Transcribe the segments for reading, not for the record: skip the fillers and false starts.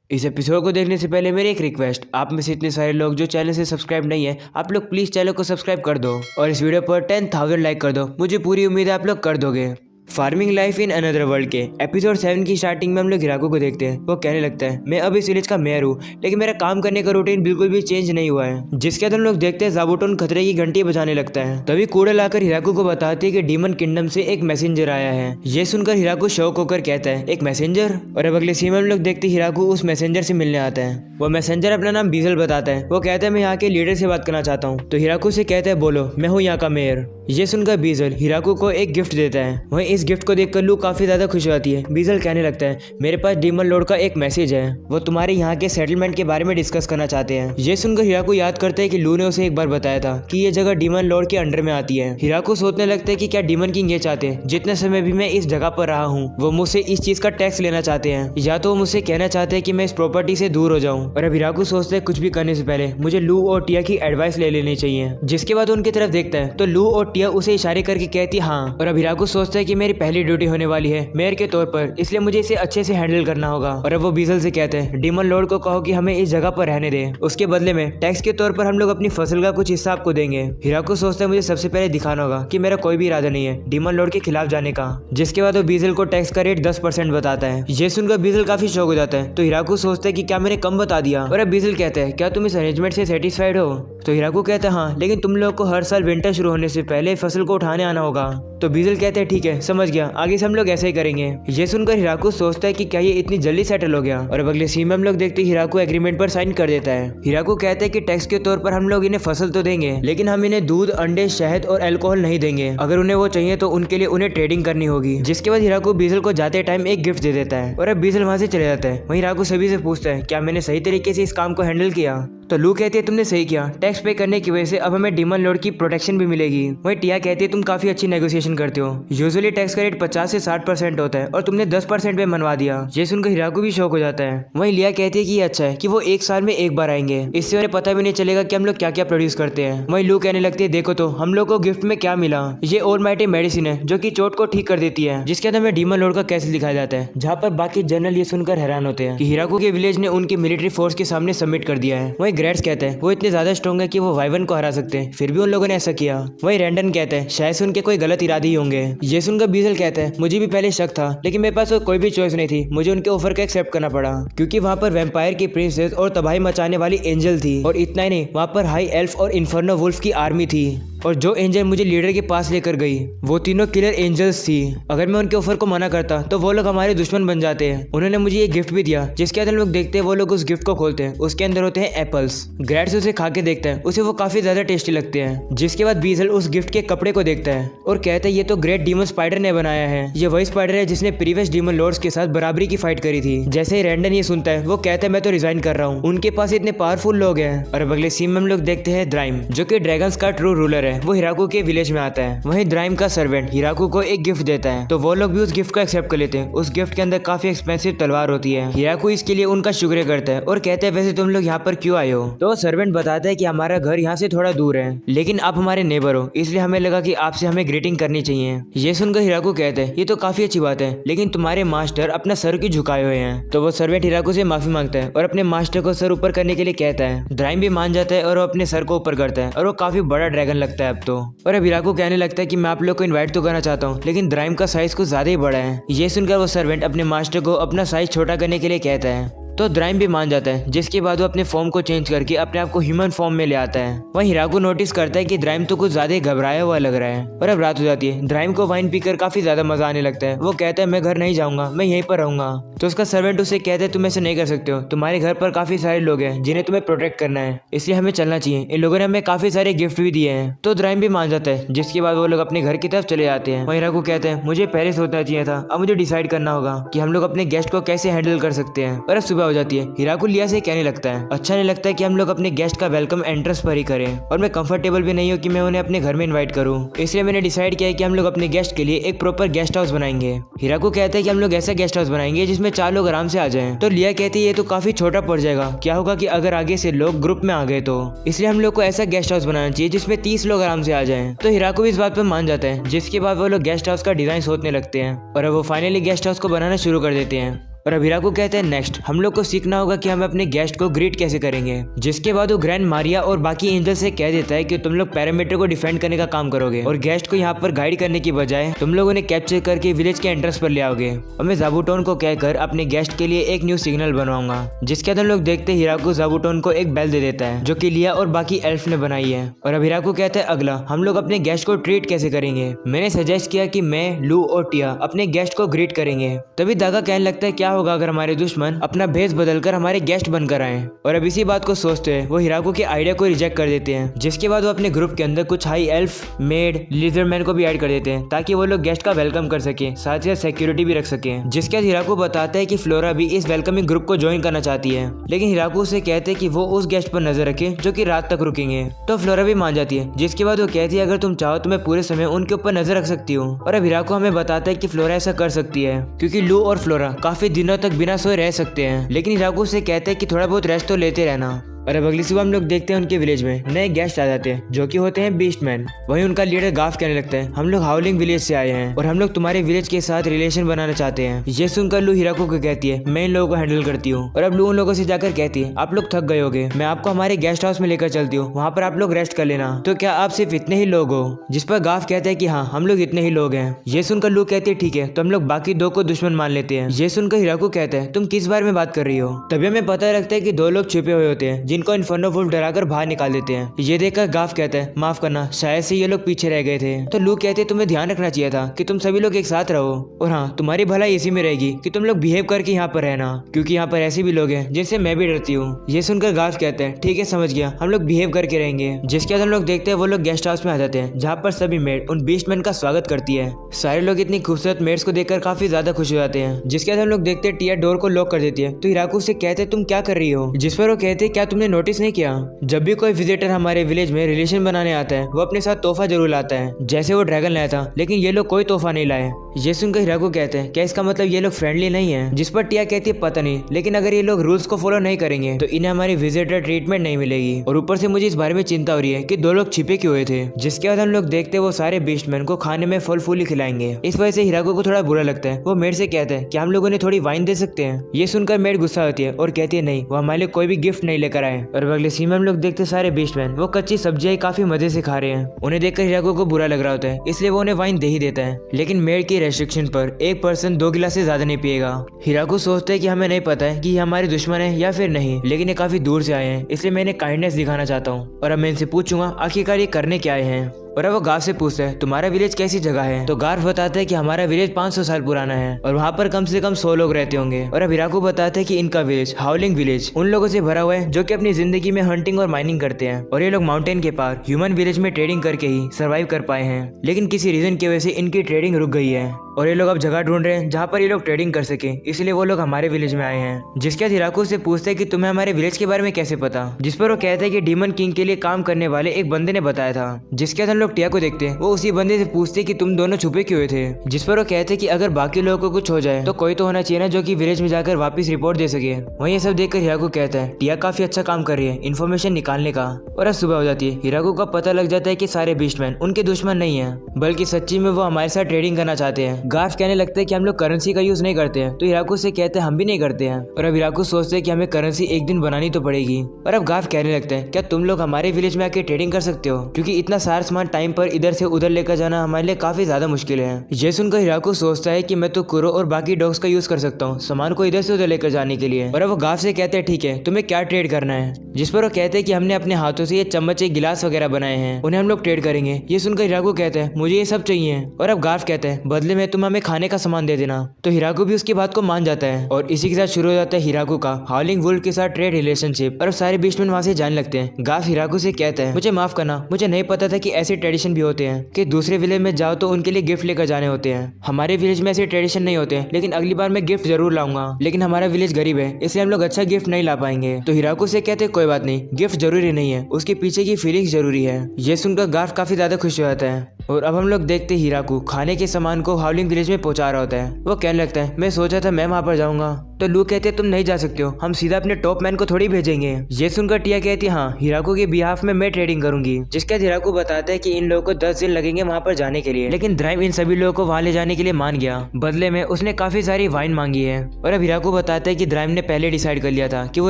इस एपिसोड को देखने से पहले मेरी एक रिक्वेस्ट, आप में से इतने सारे लोग जो चैनल से सब्सक्राइब नहीं है, आप लोग प्लीज चैनल को सब्सक्राइब कर दो और इस वीडियो पर 10,000 लाइक कर दो। मुझे पूरी उम्मीद है आप लोग कर दोगे। Farming life in another world के एपिसोड 7 की स्टार्टिंग में हम लोग हिराको को देखते हैं। वो कहने लगता है, मैं अब इस विलेज का मेयर हूँ, लेकिन मेरा काम करने का रूटीन बिल्कुल भी चेंज नहीं हुआ है। जिसके बाद हम लोग देखते हैं ज़ाबुटोन खतरे की घंटी बजाने लगता है। तभी कूड़ा लाकर हिराको को बताते हैं कि डीमन किंगडम से एक मैसेंजर आया है। ये सुनकर हिराको शौक होकर कहता है, एक मैसेंजर? और अब अगले सीन में हम लोग देखते हिराको उस मैसेंजर से मिलने आता है। वो मैसेंजर अपना नाम बीजल बताता है। वो कहता है, मैं यहाँ के लीडर से बात करना चाहता हूँ। तो हिराको से कहता है, बोलो, मैं हूँ यहाँ का मेयर। ये सुनकर बीजल हिराको को एक गिफ्ट देता है। वहीं इस गिफ्ट को देखकर लू काफी ज्यादा खुश होती है। बीजल कहने लगता है, मेरे पास डीमन लॉर्ड का एक मैसेज है, वो तुम्हारे यहाँ के सेटलमेंट के बारे में डिस्कस करना चाहते हैं। ये सुनकर हिराको याद करता है कि लू ने उसे एक बार बताया था कि ये जगह डीमन लॉर्ड के अंडर में आती है। हिराको सोचने लगता है कि क्या डीमन किंग ये चाहते हैं जितने समय भी मैं इस जगह पर रहा हूँ वो मुझसे इस चीज का टैक्स लेना चाहते हैं, या तो वो मुझसे कहना चाहते हैं कि मैं इस प्रॉपर्टी से दूर हो जाऊँ। और अब हिराको सोचते है कुछ भी करने से पहले मुझे लू और टिया की एडवाइस ले लेनी चाहिए। जिसके बाद उनकी तरफ देखता है तो लू और टिया उसे इशारे करके कहती हाँ। और अब हिराको सोचता है कि मेरी पहली ड्यूटी होने वाली है मेयर के तौर पर, इसलिए मुझे इसे अच्छे से हैंडल करना होगा। और अब वो बीजल से कहते हैं, डीमन लॉर्ड को कहो कि हमें इस जगह पर रहने दे, उसके बदले में टैक्स के तौर पर हम लोग अपनी फसल का कुछ हिस्सा आपको देंगे। हिराको सोचता है मुझे सबसे पहले दिखाना होगा कि मेरा कोई भी इरादा नहीं है डीमन लॉर्ड के खिलाफ जाने का। जिसके बाद वो बीजल को टैक्स का रेट 10% बताता है। ये सुनकर बीजल काफी शौक हो जाता है। तो हिराको सोचता है कि क्या मैंने कम बता दिया। और अब बीजल कहता है, क्या तुम इस अरेंजमेंट से सेटिस्फाइड हो? तो हिराको कहता है, हाँ, लेकिन तुम लोग को हर साल विंटर शुरू होने से पहले फसल को उठाने आना होगा। तो बीजल कहते हैं, ठीक है, समझ गया, आगे से हम लोग ऐसे ही करेंगे। ये सुनकर हिराको सोचता है कि क्या ये इतनी जल्दी सेटल हो गया। और अब अगले सीन में हम लोग देखते हैं हिराको एग्रीमेंट पर साइन कर देता है। हिराको कहता है कि टैक्स के तौर पर हम लोग इन्हें फसल तो देंगे, लेकिन हम इन्हें दूध, अंडे, शहद और अल्कोहल नहीं देंगे। अगर उन्हें वो चाहिए तो उनके लिए उन्हें ट्रेडिंग करनी होगी। जिसके बाद हिराको बीजल को जाते टाइम एक गिफ्ट दे देता है। और अब बीजल वहां से चले जाता है। वहीं हिराको सभी से पूछता है, क्या मैंने सही तरीके से इस काम को हैंडल किया? तो लू कहती है, तुमने सही किया, टैक्स पे करने की वजह से अब हमें डीमन लॉर्ड की प्रोटेक्शन भी मिलेगी। वहीं टिया कहती है, तुम काफी अच्छी नेगोशिएशन करते हो, यूजुअली टैक्स का रेट 50 से 60% होता है और तुमने 10% पे मनवा दिया। ये सुनकर हिराको भी शौक हो जाता है। वहीं लिया कहती है कि ये अच्छा है कि वो एक साल में एक बार आएंगे, इससे उन्हें पता भी नहीं चलेगा कि हम लोग क्या क्या प्रोड्यूस करते हैं। वहीं लू कहने लगती है, देखो तो हम लोग को गिफ्ट में क्या मिला, ये ऑलमाइटी मेडिसिन है जो कि चोट को ठीक कर देती है। जिसके अंदर हमें डीमन लॉर्ड का कैसे दिखाया जाता है, जहाँ पर बाकी जनरल ये सुनकर हैरान होते हैं कि हिराको के विलेज ने उनकी मिलिट्री फोर्स के सामने सबमिट कर दिया है। वहीं ग्रेड्स कहते हैं, वो इतने ज्यादा स्ट्रॉन्ग है कि वो वाइवन को हरा सकते हैं, फिर भी उन लोगों ने ऐसा किया। वहीं रैंडन कहते हैं, शायद से उनके कोई गलत इरादे ही होंगे। ये सुनकर बीजल कहते हैं, मुझे भी पहले शक था, लेकिन मेरे पास कोई भी चॉइस नहीं थी, मुझे उनके ऑफर को एक्सेप्ट करना पड़ा, क्योंकि वहाँ पर वैम्पायर की प्रिंसेस और तबाही मचाने वाली एंजल थी। और इतना ही नहीं, वहाँ पर हाई एल्फ और इन्फर्नो वुल्फ की आर्मी थी। और जो एंजल मुझे लीडर के पास लेकर गई वो तीनों किलर एंजल्स थी। अगर मैं उनके ऑफर को मना करता तो वो लोग हमारे दुश्मन बन जाते हैं। उन्होंने मुझे ये गिफ्ट भी दिया। जिसके बाद हम लोग देखते हैं वो लोग उस गिफ्ट को खोलते हैं, उसके अंदर होते हैं एप्पल्स। ग्रैड्स उसे खा के देखता है, उसे वो काफी ज्यादा टेस्टी लगते हैं। जिसके बाद बीजल उस गिफ्ट के कपड़े को देखता है और कहता है, ये तो ग्रेट डीमन स्पाइडर ने बनाया है, ये वही स्पाइडर है जिसने प्रीवियस डीमन लॉर्ड्स के साथ बराबरी की फाइट करी थी। जैसे ही रैंडन ये सुनता है वो कहता है, मैं तो रिजाइन कर रहा हूँ, उनके पास इतने पावरफुल लोग हैं। और अब अगले सीन में हम लोग देखते हैं द्राइम, जो कि ड्रैगन्स का ट्रू रूलर है, वो हिराको के विलेज में आता है। वहीं द्राइम का सर्वेंट हिराको को एक गिफ्ट देता है, तो वो लोग भी उस गिफ्ट को एक्सेप्ट कर लेते हैं। उस गिफ्ट के अंदर काफी एक्सपेंसिव तलवार होती है। हिराको इसके लिए उनका शुक्रिया करता है और कहता है, वैसे तुम लोग यहाँ पर क्यों आए हो? तो सर्वेंट बताता है कि हमारा घर यहाँ से थोड़ा दूर है, लेकिन आप हमारे नेबर हो, इसलिए हमें लगा कि आपसे हमें ग्रीटिंग करनी चाहिए। ये सुनकर हिराको कहते हैं, ये तो काफी अच्छी बात है, लेकिन तुम्हारे मास्टर अपना सर क्यों झुकाए हुए हैं? तो वो सर्वेंट हिराको से माफी मांगता है और अपने मास्टर को सर ऊपर करने के लिए कहता है। द्राइम भी मान जाता है और वो अपने सर को ऊपर करता है और वो काफी बड़ा ड्रैगन लगता है अब तो। और अब हिराको कहने लगता है कि मैं आप लोग को इनवाइट तो करना चाहता हूँ, लेकिन द्राइम का साइज कुछ ज्यादा ही बड़ा है। ये सुनकर वो सर्वेंट अपने मास्टर को अपना साइज छोटा करने के लिए कहता है, तो द्राइम भी मान जाता है। जिसके बाद वो अपने फॉर्म को चेंज करके अपने आप को ह्यूमन फॉर्म में ले आता है। वहीं हिराको नोटिस करता है कि द्राइम तो कुछ ज्यादा घबराया हुआ लग रहा है। और अब रात हो जाती है। द्राइम को वाइन पीकर काफी ज्यादा मजा आने लगता है। वो कहता है, मैं घर नहीं जाऊंगा, मैं यहीं पर रहूंगा। तो उसका सर्वेंट उसे कहता है, तुम ऐसे नहीं कर सकते हो, तुम्हारे घर पर काफी सारे लोग हैं जिन्हें तुम्हें प्रोटेक्ट करना है, इसलिए हमें चलना चाहिए। इन लोगों ने हमें काफी सारे गिफ्ट भी दिए हैं। तो द्राइम भी मान जाता है। जिसके बाद वो लोग अपने घर की तरफ चले जाते हैं। वहीं हिराको कहते हैं, मुझे पहले सोचना चाहिए था, अब मुझे डिसाइड करना होगा कि हम लोग अपने गेस्ट को कैसे हैंडल कर सकते हैं। और अब सुबह हो जाती है। हिराको लिया से कहने लगता है, अच्छा नहीं लगता है कि हम लोग अपने गेस्ट का वेलकम एंट्रेंस पर ही करें, और मैं कंफर्टेबल भी नहीं हूँ कि मैं उन्हें अपने घर में इनवाइट करूँ, इसलिए मैंने डिसाइड किया है कि हम लोग अपने गेस्ट के लिए एक प्रॉपर गेस्ट हाउस बनाएंगे। हिराको कहता है कि हम लोग ऐसा गेस्ट हाउस बनाएंगे जिसमें 4 लोग आराम से आ जाएं। तो लिया कहती है, ये तो काफी छोटा पड़ जाएगा, क्या होगा कि अगर आगे से लोग ग्रुप में आ गए तो, इसलिए हम लोग को ऐसा गेस्ट हाउस बनाना चाहिए जिसमें 30 लोग आराम से आ जाएं। तो हिराको भी इस बात पर मान जाता है। जिसके बाद वो लोग गेस्ट हाउस का डिजाइन सोचने लगते हैं और अब वो फाइनली गेस्ट हाउस को बनाना शुरू कर देते हैं। और अब हिराकू कहते हैं नेक्स्ट हम लोग को सीखना होगा कि हम अपने गेस्ट को ग्रीट कैसे करेंगे। जिसके बाद वो ग्रैंड मारिया और बाकी एंजल से कह देता है कि तुम लोग पैरामीटर को डिफेंड करने का काम करोगे और गेस्ट को यहाँ पर गाइड करने की बजाय तुम लोगों ने कैप्चर करके विलेज के एंट्रेंस पर ले आओगे और मैं ज़ाबूटोन को कहकर अपने गेस्ट के लिए एक न्यू सिग्नल बनवाऊंगा। जिसके बाद हम लोग देखते हैं हिराकू ज़ाबूटोन को एक बेल दे देता है जो कि लिया और बाकी एल्फ ने बनाई है। और अब हिराकू कहता है अगला हम लोग अपने गेस्ट को ट्रीट कैसे करेंगे। मैंने सजेस्ट किया कि मैं, लू और टिया अपने गेस्ट को ग्रीट करेंगे। तभी दागा कहने लगता है क्या होगा अगर हमारे दुश्मन अपना भेष बदलकर हमारे गेस्ट बनकर आए। और अब इसी बात को सोचते हुए वो हिराकू के आइडिया को रिजेक्ट कर देते हैं। जिसके बाद वो अपने ग्रुप के अंदर कुछ हाई एल्फ, मेड, लिजर्डमैन को भी ऐड कर देते हैं ताकि वो लोग गेस्ट का वेलकम कर सके, साथ ही सिक्योरिटी भी रख सके। जिसके बाद हिराकू बताता है कि फ्लोरा भी इस वेलकमिंग ग्रुप को ज्वाइन करना चाहती है, लेकिन हिराकू से कहते हैं कि वो उस गेस्ट पर नजर रखे जो कि रात तक रुकेंगे। तो फ्लोरा भी मान जाती है। जिसके बाद वो कहती है अगर तुम चाहो तो मैं पूरे समय उनके ऊपर नजर रख सकती हूँ। और अब हिराकू हमें बताता है कि फ्लोरा ऐसा कर सकती है क्योंकि लू और फ्लोरा काफी दिनों तक बिना सोए रह सकते हैं, लेकिन हिराकू से कहते हैं कि थोड़ा बहुत रेस्ट तो लेते रहना। और अब अगली सुबह हम लोग देखते हैं उनके विलेज में नए गेस्ट आ जाते हैं जो कि होते हैं बीस्टमैन। वहीं उनका लीडर गाफ कहने लगता है हम लोग हाउलिंग विलेज से आए हैं और हम लोग तुम्हारे विलेज के साथ रिलेशन बनाना चाहते हैं। ये सुनकर लू हिराकू को कहती है मैं इन लोगों को हैंडल करती हूँ। और अब लू उन लोगों से जाकर कहती है आप लोग थक गए होगे, मैं आपको हमारे गेस्ट हाउस में लेकर चलती हूँ, वहाँ पर आप लोग रेस्ट कर लेना। तो क्या आप सिर्फ इतने ही लोग हो? जिस पर गाफ कहते हैं कि हाँ हम लोग इतने ही लोग हैं। ये सुनकर लू कहती है ठीक है तो हम लोग बाकी दो को दुश्मन मान लेते हैं। ये सुनकर हिराकू कहता है तुम किस बारे में बात कर रही हो? तभी हमें पता लगता है कि दो लोग छुपे हुए होते हैं जिनको इन्फर्नो वुल्फ डराकर बाहर निकाल देते हैं। ये देखकर गाफ कहता है माफ करना, शायद से ये लोग पीछे रह गए थे। तो लू कहते हैं तुम्हें ध्यान रखना चाहिए था कि तुम सभी लोग एक साथ रहो और हाँ तुम्हारी भलाई इसी में रहेगी कि तुम लोग बिहेव करके यहाँ पर रहना, क्योंकि यहाँ पर ऐसे भी लोग हैं जिनसे मैं भी डरती हूँ। ये सुनकर गाफ कहते हैं ठीक है समझ गया, हम लोग बिहेव करके रहेंगे। जिसके बाद हम लोग देखते हैं वो लोग गेस्ट हाउस में आ जाते हैं जहाँ पर सभी मेड उन बीस्टमैन का स्वागत करती है। सारे लोग इतनी खूबसूरत मेड्स को देखकर काफी ज्यादा खुश हो जाते हैं। जिसके बाद हम लोग देखते हैं टिया डोर को लॉक कर देती है। तो हिराकू से कहते हैं तुम क्या कर रही हो? जिस पर वो कहते हैं क्या तुमने नोटिस नहीं किया जब भी कोई विजिटर हमारे विलेज में रिलेशन बनाने आता है वो अपने साथ तोहफा जरूर लाता है, जैसे वो ड्रैगन लाया था, लेकिन ये लोग कोई तोहफा नहीं लाए। ये सुनकर हिराकू कहते हैं क्या इसका मतलब ये लोग फ्रेंडली नहीं है? जिस पर टिया कहती है पता नहीं, लेकिन अगर ये लोग रूल्स को फॉलो नहीं करेंगे तो इन्हें हमारी विजिटर ट्रीटमेंट नहीं मिलेगी। और ऊपर से मुझे इस बारे में चिंता हो रही है कि दो लोग छिपे क्यों हुए थे। जिसके बाद हम लोग देखते हैं वो सारे बीस्टमैन को खाने में फल फूल खिलाएंगे। इस वजह से हिराकू को थोड़ा बुरा लगता है। वो मेड से कहते हैं कि हम लोगों ने थोड़ी वाइन दे सकते हैं। ये सुनकर मेड गुस्सा होती है और कहती है नहीं, वो हमारे लिए कोई भी गिफ्ट नहीं लेकर आए। और अगले सीन में हम लोग देखते सारे बीस्टमैन वो कच्ची सब्जियां काफी मजे से खा रहे हैं। उन्हें देखकर हिराकू को बुरा लग रहा होता है, इसलिए वो उन्हें वाइन दे ही देता है। लेकिन मेड की रेस्ट्रिक्शन पर एक पर्सन 2 गिलास से ज्यादा नहीं पिएगा। हिराकू सोचता है कि हमें नहीं पता है कि ये हमारे दुश्मन है या फिर नहीं, लेकिन ये काफी दूर से आए हैं, इसलिए मैं इन्हें काइंडनेस दिखाना चाहता हूँ और अब मैं इनसे पूछूंगा आखिरकार ये करने क्या आए हैं। और अब वो गार्फ से पूछता है तुम्हारा विलेज कैसी जगह है? तो गार्फ बताता है कि हमारा विलेज 500 साल पुराना है और वहाँ पर कम से कम 100 लोग रहते होंगे। और अब हिराकू बताते हैं कि इनका विलेज हाउलिंग विलेज उन लोगों से भरा हुआ है जो कि अपनी जिंदगी में हंटिंग और माइनिंग करते हैं और ये लोग माउंटेन के पार ह्यूमन विलेज में ट्रेडिंग करके ही सर्वाइव कर पाए हैं, लेकिन किसी रीजन की वजह से इनकी ट्रेडिंग रुक गई है और ये लोग अब जगह ढूंढ रहे हैं जहाँ पर ये लोग ट्रेडिंग कर सके, इसलिए वो लोग हमारे विलेज में आए हैं। जिसके बाद हिराकू से पूछते हैं कि तुम्हें हमारे विलेज के बारे में कैसे पता? जिस पर वो कहते हैं कि डीमन किंग के लिए काम करने वाले एक बंदे ने बताया था। जिसके बाद हम लोग टिया को देखते हैं वो उसी बंदे से पूछते कि तुम दोनों छुपे क्यों हुए थे? जिस पर वो कहते कि अगर बाकी लोगों को कुछ हो जाए तो कोई तो होना चाहिए ना जो कि विलेज में जाकर वापस रिपोर्ट दे सके। वहीं ये सब देखकर हिराकू कहता है टिया काफी अच्छा काम कर रही है इन्फॉर्मेशन निकालने का। और अब सुबह हो जाती है। हिराकू का पता लग जाता है कि सारे बीस्टमैन उनके दुश्मन नहीं है, बल्कि सच्ची में वो हमारे साथ ट्रेडिंग करना चाहते हैं। गार्फ कहने लगता है कि हम लोग करेंसी का यूज नहीं करते हैं, तो हिराकू से कहते हैं हम भी नहीं करते हैं। और अब हिराकू सोचते हैं कि हमें करेंसी एक दिन बनानी तो पड़ेगी। और अब गार्फ कहने लगते हैं क्या तुम लोग हमारे विलेज में आके ट्रेडिंग कर सकते हो? क्योंकि इतना सारा सामान टाइम पर इधर से उधर लेकर जाना हमारे लिए काफी ज्यादा मुश्किल है। ये सुनकर हिराकू सोचता है कि मैं तो कुरो और बाकी डॉग्स का यूज कर सकता हूँ सामान को इधर से उधर लेकर जाने के लिए। और अब वो गार्फ से कहते हैं ठीक है तुम्हें क्या ट्रेड करना है? जिस पर वो कहते हैं कि हमने अपने हाथों से ये चम्मच गिलास वगैरह बनाए हैं, उन्हें हम लोग ट्रेड करेंगे। ये सुनकर हिराकू कहते हैं मुझे ये सब चाहिए। और अब गार्फ कहते हैं बदले में तुम हमें खाने का सामान दे देना। तो हिराकू भी उसकी बात को मान जाता है और इसी के साथ शुरू हो जाता है हिराकू का हाउलिंग वुल्फ के साथ ट्रेड रिलेशनशिप। और सारे बीस्टमैन वहाँ से जाने लगते हैं। गार्फ हिराकू से कहता है मुझे माफ करना, मुझे नहीं पता था कि ऐसे ट्रेडिशन भी होते हैं कि दूसरे विलेज में जाओ तो उनके लिए गिफ्ट लेकर जाने होते हैं। हमारे विलेज में ऐसे ट्रेडिशन नहीं होते, लेकिन अगली बार मैं गिफ्ट जरूर लाऊंगा। लेकिन हमारा विलेज गरीब है, इसलिए हम लोग अच्छा गिफ्ट नहीं ला पाएंगे। तो हिराकू से कहते कोई बात नहीं, गिफ्ट जरूरी नहीं है, उसके पीछे की फीलिंग्स जरूरी है। ये सुनकर गार्फ काफी ज्यादा खुश हो जाता है। और अब हम लोग देखते हिराकू खाने के सामान को हाउलिंग विलेज में पहुंचा रहा होता है। वो कहने लगता है मैं सोचा था मैं वहां पर जाऊंगा। तो लू कहते तुम नहीं जा सकते हो, हम सीधा अपने टॉप मैन को थोड़ी भेजेंगे। ये सुनकर टिया कहती हाँ हिराकू के बिहाफ में मैं ट्रेडिंग करूंगी। जिसके बाद हिराकू बताता है कि इन लोगों को 10 दिन लगेंगे वहां पर जाने के लिए, लेकिन ड्राइव इन सभी लोगों को वहां ले जाने के लिए मान गया। बदले में उसने काफी सारी वाइन मांगी है। और अब हिराकू बताता है कि ड्राइव ने पहले डिसाइड कर लिया था कि वो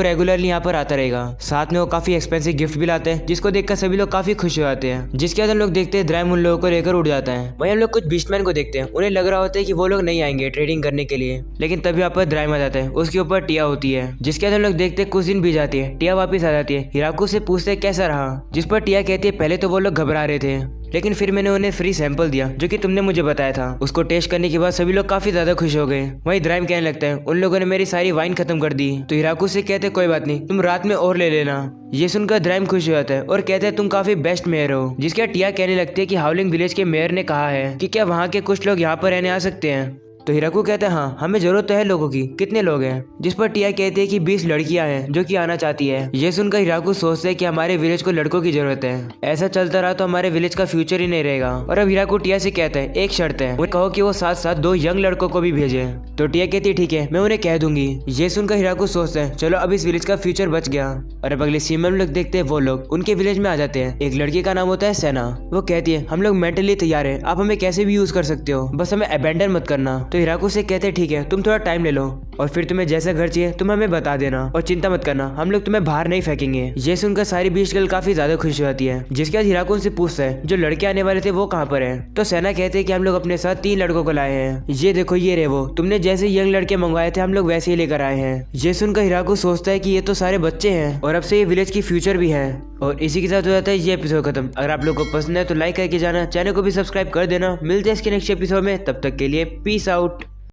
रेगुलरली यहाँ पर आता रहेगा। साथ में वो काफी एक्सपेंसिव गिफ्ट भी लाते हैं, जिसको देखकर सभी लोग काफी खुश हो जाते हैं। जिसके बाद हम लोग देखते हैं ड्राइव उन लोगों को लेकर उड़ जाता है। वहीं हम लोग कुछ बीस्टमैन को देखते हैं, उन्हें लग रहा होता है कि वो लोग नहीं आएंगे ट्रेडिंग करने के लिए, लेकिन तभी यहाँ पर ड्राइव आ जाता है। उसके ऊपर टिया होती है। जिसके बाद हम लोग देखते हैं कुछ दिन बीत जाती है। टिया वापस आ जाती है, हिराकू से पूछते हैं कैसा रहा। जिस पर टिया कहती है पहले तो वो लोग घबरा रहे थे, लेकिन फिर मैंने उन्हें फ्री सैंपल दिया जो कि तुमने मुझे बताया था। उसको टेस्ट करने के बाद सभी लोग काफी ज्यादा खुश हो गए। वहीं ड्राइव कहने लगता है उन लोगों ने मेरी सारी वाइन खत्म कर दी। तो हिराकू से कहते कोई बात नहीं, तुम रात में और ले लेना। ये सुनकर ड्राइव खुश हो जाता है और कहते हैं तुम काफी बेस्ट मेयर हो। जिसके टिया कहने लगती है कि हाउलिंग विलेज के मेयर ने कहा है कि क्या वहाँ के कुछ लोग यहाँ पर रहने आ सकते हैं। तो हिराकू कहता है हाँ हमें जरूरत तो है लोगों की, कितने लोग हैं। जिस पर टिया कहती है कि 20 लड़कियां हैं जो कि आना चाहती है। ये सुनकर हिराकू सोचते है कि हमारे विलेज को लड़कों की जरूरत है, ऐसा चलता रहा तो हमारे विलेज का फ्यूचर ही नहीं रहेगा। और अब हिराकू टिया से कहता है एक शर्त है, वो कहो कि वो साथ साथ 2 यंग लड़कों को भी भेजे। तो टिया कहती है ठीक है मैं उन्हें कह दूंगी। ये सुनकर हिराकू सोचते है चलो अब इस विलेज का फ्यूचर बच गया। और अब अगले सीन में हम लोग देखते हैं वो लोग उनके विलेज में आ जाते हैं। एक लड़की का नाम होता है सेना। वो कहती है हम लोग मेंटली तैयार है, आप हमें कैसे भी यूज कर सकते हो, बस हमें अबेंडन मत करना। तो हिराकू से कहते ठीक है तुम थोड़ा टाइम ले लो और फिर तुम्हें जैसा घर चाहिए तुम हमें बता देना और चिंता मत करना, हम लोग तुम्हें बाहर नहीं फेंकेंगे। ये सुनकर सारी बीस्ट गर्ल काफी ज्यादा खुश हो जाती है। जिसके बाद हिराकू उनसे पूछता है जो लड़के आने वाले थे वो कहाँ पर हैं। तो सेना कहते हैं कि हम लोग अपने साथ 3 लड़कों को लाए हैं, ये देखो ये रहे वो, तुमने जैसे यंग लड़के मंगवाए थे हम लोग वैसे ही लेकर आए हैं। ये सुनकर हिराकू सोचता है कि ये तो सारे बच्चे हैं और अब से ये विलेज की फ्यूचर भी है। और इसी के साथ हो जाता है ये एपिसोड खत्म। अगर आप लोग को पसंद है तो लाइक करके जाना, चैनल को भी सब्सक्राइब कर देना। मिलते हैं इसके नेक्स्ट एपिसोड में, तब तक के लिए पीस आउट।